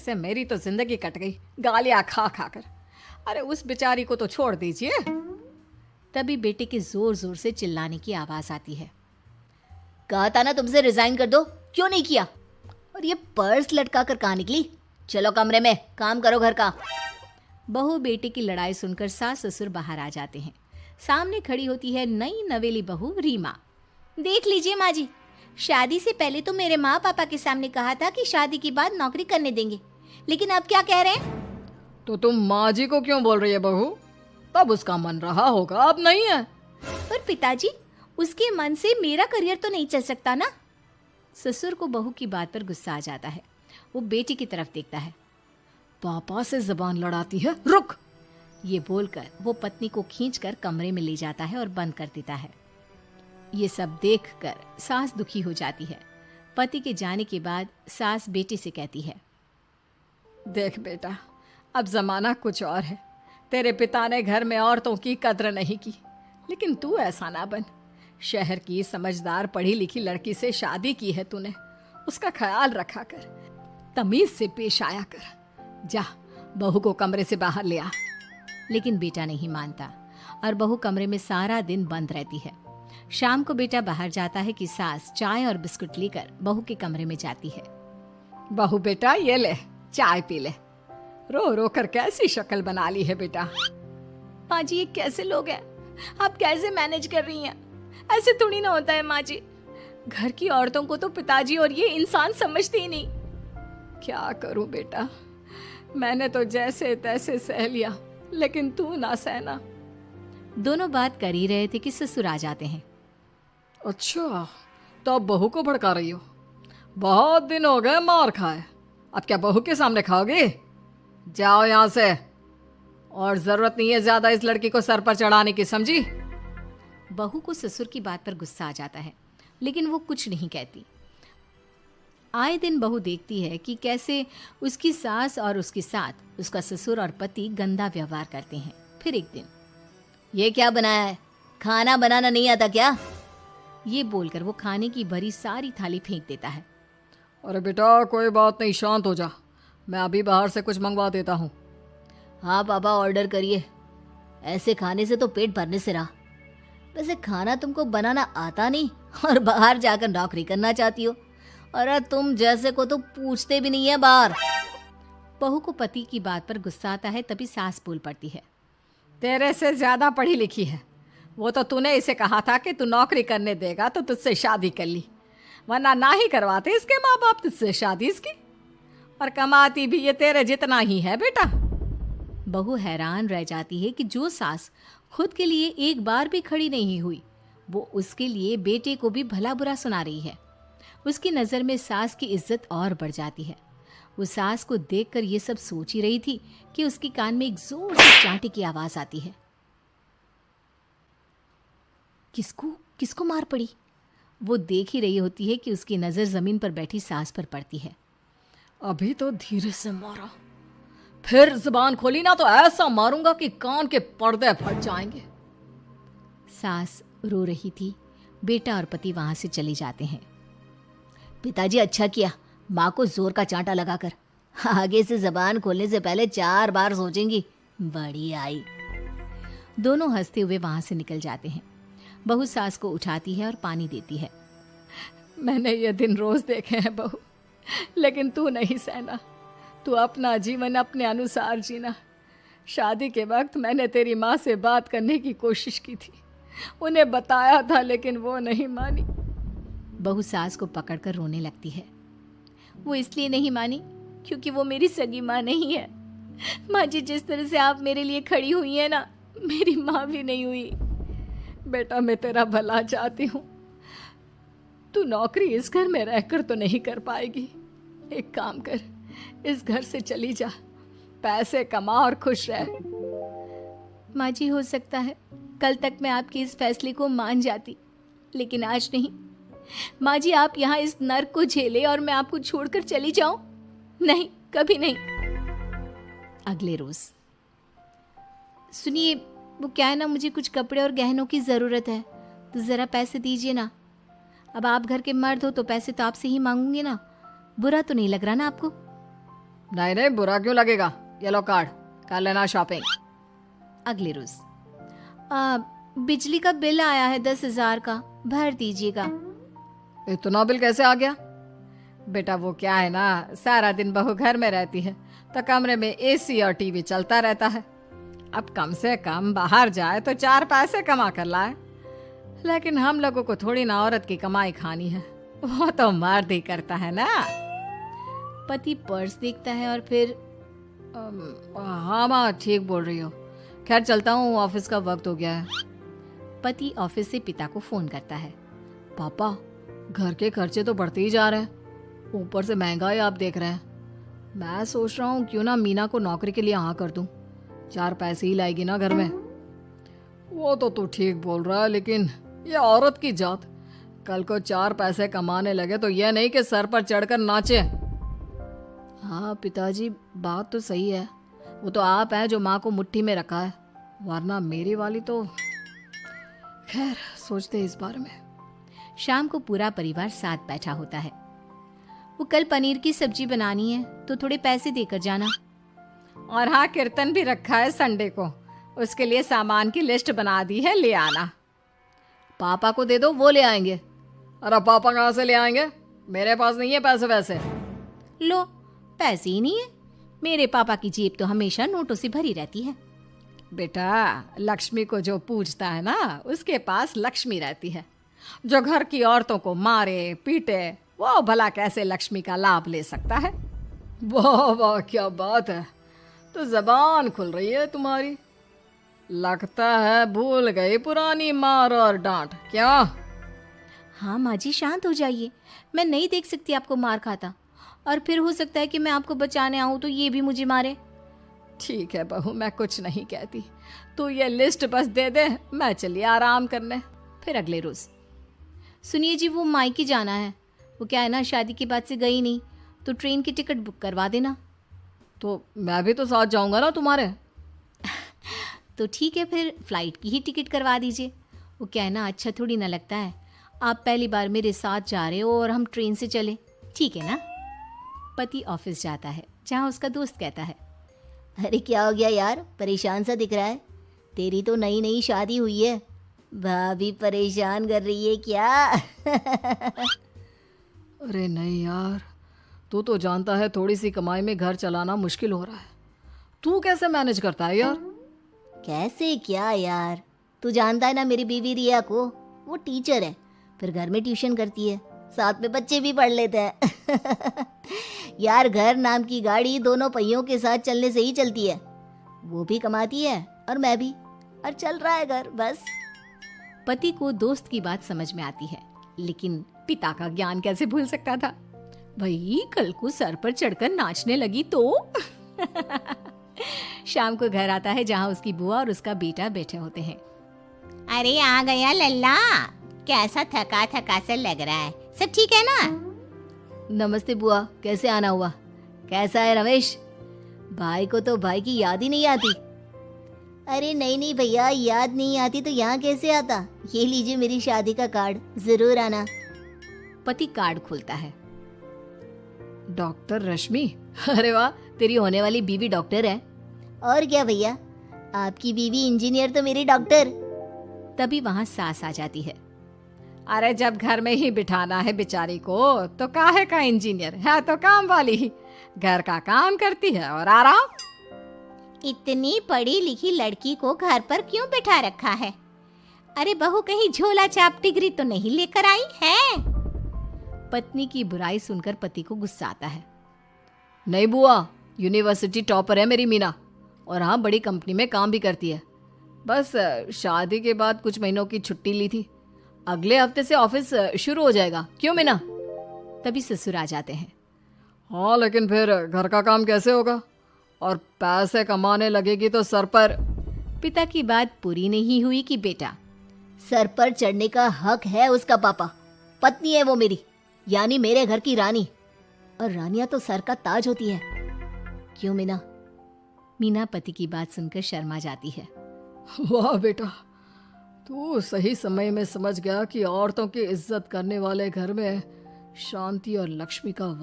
से मेरी तो जिंदगी कट गई गालियां खा खा कर। अरे उस बेचारी को तो छोड़ दीजिए। तभी बेटे के जोर जोर से चिल्लाने की आवाज आती है। कहा था ना तुमसे रिजाइन कर दो, क्यों नहीं किया? और ये पर्स लटका कर कहाँ निकली? चलो कमरे में, काम करो घर का। बहू बेटे की लड़ाई सुनकर सास ससुर बाहर आ जाते हैं। सामने खड़ी होती है नई नवेली बहू रीमा। देख लीजिए माँ जी, शादी से पहले तो मेरे माँ पापा के सामने कहा था कि शादी के बाद नौकरी करने देंगे, लेकिन अब क्या कह रहे हैं? तो तुम माँ जी को क्यों बोल रही है बहू? तब उसका मन रहा होगा, अब नहीं है। पर पिताजी, उसके मन से मेरा करियर तो नहीं चल सकता ना। ससुर को बहू की बात पर गुस्सा आ जाता है। वो बेटी की तरफ देखता है। पापा से जबान लड़ाती है, रुक। ये बोलकर वो पत्नी को खींचकर कमरे में ले जाता है और बंद कर देता है। ये सब देखकर सास दुखी हो जाती है। पति के जाने के बाद सास बेटी से कहती है, देख बेटा, अब जमाना कुछ और है। तेरे पिता ने घर में औरतों की कद्र नहीं की, लेकिन तू ऐसा ना बन। शहर की समझदार पढ़ी लिखी लड़की से शादी की है तूने, उसका ख्याल रखा कर, तमीज से पेश आया कर। जा, बहू को कमरे से बाहर ले आ। लेकिन बेटा नहीं मानता और बहू कमरे में सारा दिन बंद रहती है। शाम को बेटा बाहर जाता है कि सास चाय और बिस्कुट लेकर बहू के कमरे में जाती है। बहू बेटा ये ले, चाय पी ले। रो रो कर कैसी शक्ल बना ली है बेटा। माँ जी, ये कैसे लोग हैं? आप कैसे मैनेज कर रही हैं? ऐसे थोड़ी ना होता है माँ जी। घर की औरतों को तो पिताजी और ये इंसान समझते ही नहीं। क्या करूं बेटा, मैंने तो जैसे तैसे सह लिया, लेकिन तू ना सहना। दोनों बात कर ही रहे थे कि ससुर आ जाते हैं। अच्छा, तो अब बहू को भड़का रही हो? बहुत दिन हो गए मार खाए, अब क्या बहू के सामने खाओगे? जाओ यहाँ से, और जरूरत नहीं है ज्यादा इस लड़की को सर पर चढ़ाने की, समझी? बहू को ससुर की बात पर गुस्सा आ जाता है, लेकिन वो कुछ नहीं कहती। आए दिन बहू देखती है कि कैसे उसकी सास और उसके साथ उसका ससुर और पति गंदा व्यवहार करते हैं। फिर एक दिन, ये क्या बनाया है? खाना बनाना नहीं आता क्या? ये बोलकर वो खाने की भरी सारी थाली फेंक देता है। अरे बेटा कोई बात नहीं, शांत हो जा, मैं अभी बाहर से कुछ मंगवा देता हूँ। हाँ पापा, ऑर्डर करिए। ऐसे खाने से तो पेट भरने से रहा। वैसे खाना तुमको बनाना आता नहीं और बाहर जाकर नौकरी करना चाहती हो। अरे तुम जैसे को तो पूछते भी नहीं है बाहर। बहू को पति की बात पर गुस्सा आता है, तभी सास बोल पड़ती है। तेरे से ज्यादा पढ़ी लिखी है, वो तो तूने इसे कहा था कि तू नौकरी करने देगा तो तुझसे शादी कर ली, वरना ना ही करवाते इसके माँ बाप तुझसे शादी इसकी। और कमाती भी ये तेरे जितना ही है बेटा। बहू हैरान रह जाती है कि जो सास खुद के लिए एक बार भी खड़ी नहीं हुई, वो उसके लिए बेटे को भी भला बुरा सुना रही है। उसकी नज़र में सास की इज्जत और बढ़ जाती है। वो सास को देखकर ये सब सोच ही रही थी कि उसके कान में एक जोर से चांटे की आवाज आती है। किसको किसको मार पड़ी? वो देख ही रही होती है कि उसकी नज़र जमीन पर बैठी सास पर पड़ती है। अभी तो धीरे से मारा, फिर जुबान खोली ना तो ऐसा मारूंगा कि कान के पर्दे फट जाएंगे। सास रो रही थी। बेटा और पति वहां से चले जाते हैं। पिताजी अच्छा किया माँ को जोर का चांटा लगाकर। आगे से जबान खोलने से पहले 4 बार सोचेंगी। बड़ी आई। दोनों हंसते हुए वहां से निकल जाते हैं। बहू सास को उठाती है और पानी देती है। मैंने ये दिन रोज देखे हैं बहू, लेकिन तू नहीं सहना। तू अपना जीवन अपने अनुसार जीना। शादी के वक्त मैंने तेरी माँ से बात करने की कोशिश की थी, उन्हें बताया था, लेकिन वो नहीं मानी। बहू सास को पकड़कर रोने लगती है। वो इसलिए नहीं मानी क्योंकि वो मेरी सगी माँ नहीं है। माँ जी, जिस तरह से आप मेरे लिए खड़ी हुई है ना, मेरी माँ भी नहीं हुई। बेटा मैं तेरा भला चाहती हूँ, तू नौकरी इस घर में रहकर तो नहीं कर पाएगी। एक काम कर, इस घर से चली जा, पैसे कमा और खुश रह। माँ जी, हो सकता है कल तक मैं आपके इस फैसले को मान जाती, लेकिन आज नहीं। माँ जी, आप यहाँ इस नर्क को झेले और मैं आपको छोड़कर चली जाऊं? नहीं, कभी नहीं। अगले रोज, सुनिए, वो क्या है ना, मुझे कुछ कपड़े और गहनों की ज़रूरत है, तो ज़रा पैसे दीजिए ना। अब आप घर के मर्द हो तो पैसे तो आपसे ही मांगूंगे ना, बुरा तो नहीं लग रहा ना आपको? नहीं नहीं, बुरा क्यों लगेगा, ये लो कार्ड, कर लेना शॉपिंग। अगले रोज बिजली का बिल आया है 10,000 का, भर दीजिएगा। इतना बिल कैसे आ गया? बेटा वो क्या है ना, सारा दिन बहू घर में रहती है तो कमरे में एसी और टीवी चलता रहता है। अब कम से कम बाहर जाए तो 4 पैसे कमा कर लाए, लेकिन हम लोगों को थोड़ी ना औरत की कमाई खानी है, वो तो मर्द ही करता है ना। पति पर्स देखता है और फिर हाँ माँ ठीक बोल रही हो, खैर चलता हूँ, ऑफिस का वक्त हो गया है। पति ऑफिस से पिता को फोन करता है। पापा घर के खर्चे तो बढ़ते ही जा रहे हैं, ऊपर से महंगाई आप देख रहे हैं। मैं सोच रहा हूँ क्यों ना मीना को नौकरी के लिए हाँ कर दूँ, 4 पैसे ही लाएगी ना घर में। वो तो तू ठीक बोल रहा है, लेकिन ये औरत की जात, कल को 4 पैसे कमाने लगे तो यह नहीं कि सर पर चढ़कर नाचे। हाँ पिताजी बात तो सही है, वो तो आप हैं जो माँ को मुट्ठी में रखा है, वरना मेरी वाली तो। खैर सोचते इस बारे में। शाम को पूरा परिवार साथ बैठा होता है। वो कल पनीर की सब्जी बनानी है तो थोड़े पैसे देकर जाना। और हाँ कीर्तन भी रखा है संडे को, उसके लिए सामान की लिस्ट बना दी है, ले आना। पापा को दे दो, वो ले आएंगे। अरे पापा कहाँ से ले आएंगे, मेरे पास नहीं है पैसे वैसे। लो पैसे ही नहीं है, मेरे पापा की जेब तो हमेशा नोटों से भरी रहती है। बेटा लक्ष्मी को जो पूजता है ना, उसके पास लक्ष्मी रहती है। जो घर की औरतों को मारे पीटे, वो भला कैसे लक्ष्मी का लाभ ले सकता है। वाह वाह क्या बात है, तो जबान खुल रही है तुम्हारी। लगता है भूल गई पुरानी मार और डांट, क्या? हाँ माँ जी शांत हो जाइए, मैं नहीं देख सकती आपको मार खाता, और फिर हो सकता है कि मैं आपको बचाने आऊँ तो ये भी मुझे मारे। ठीक है बहू, मैं कुछ नहीं कहती, तू ये लिस्ट बस दे दे, मैं चली आराम करने। फिर अगले रोज, सुनिए जी वो मायके जाना है, वो क्या है ना शादी के बाद से गई नहीं, तो ट्रेन की टिकट बुक करवा देना। तो मैं भी तो साथ जाऊंगा ना तुम्हारे। तो ठीक है फिर फ्लाइट की ही टिकट करवा दीजिए। वो क्या है ना अच्छा थोड़ी ना लगता है, आप पहली बार मेरे साथ जा रहे हो और हम ट्रेन से चले, ठीक है ना। पति ऑफिस जाता है जहाँ उसका दोस्त कहता है, अरे क्या हो गया यार, परेशान सा दिख रहा है, तेरी तो नई नई शादी हुई है, भाभी परेशान कर रही है क्या? अरे नहीं यार, तू तो जानता है थोड़ी सी कमाई में घर चलाना मुश्किल हो रहा है, तू कैसे मैनेज करता है यार? कैसे क्या यार, तू जानता है ना मेरी बीवी रिया को, वो टीचर है, फिर घर में ट्यूशन करती है, साथ में बच्चे भी पढ़ लेते हैं। यार घर नाम की गाड़ी दोनों पहियों के साथ चलने से ही चलती है, वो भी कमाती है और मैं भी, और चल रहा है घर बस। पति को दोस्त की बात समझ में आती है, लेकिन पिता का ज्ञान कैसे भूल सकता था। भाई कल को सर पर चढ़कर नाचने लगी तो। शाम को घर आता है जहाँ उसकी बुआ और उसका बेटा बैठे होते हैं। अरे आ गया लल्ला, कैसा थका थका सा लग रहा है, सब ठीक है ना? नमस्ते बुआ, कैसे आना हुआ? कैसा है रमेश? भाई को तो भाई की याद ही नहीं आती। अरे नहीं नहीं भैया, याद नहीं आती तो यहाँ कैसे आता, ये लीजिए मेरी शादी का कार्ड, जरूर आना। पति कार्ड खोलता है। डॉक्टर रश्मि, अरे वाह, तेरी होने वाली बीवी डॉक्टर है। और क्या भैया, आपकी बीवी इंजीनियर तो मेरी डॉक्टर। तभी वहाँ सास आ जाती है। अरे जब घर में ही बिठाना है बेचारी को तो काहे का इंजीनियर है, तो काम वाली ही, घर का काम करती है और आराम। इतनी पढ़ी लिखी लड़की को घर पर क्यों बिठा रखा है? अरे बहू कहीं झोला छाप डिग्री तो नहीं लेकर आई है? पत्नी की बुराई सुनकर पति को गुस्सा आता है। नहीं बुआ, यूनिवर्सिटी टॉपर है मेरी मीना, और हाँ बड़ी कंपनी में काम भी करती है। बस शादी के बाद कुछ महीनों की छुट्टी ली थी, अगले हफ्ते से ऑफिस शुरू हो जाएगा। क्यों मीना? तभी ससुर आ जाते हैं। हाँ लेकिन फिर घर का काम कैसे होगा, और पैसे कमाने लगेगी तो सर पर। पिता की बात पूरी नहीं हुई कि बेटा, सर पर चढ़ने का हक है उसका पापा, पत्नी है वो मेरी, यानी मेरे घर की रानी, और रानियां तो सर का ताज होती है। क्यों मीना? मीना पति की बात सुनकर शर्मा जाती है। वाह बेटा, तू सही समय में समझ गया कि औरतों की इज्जत करने वाले घर में शांति और लक्ष्मी का वास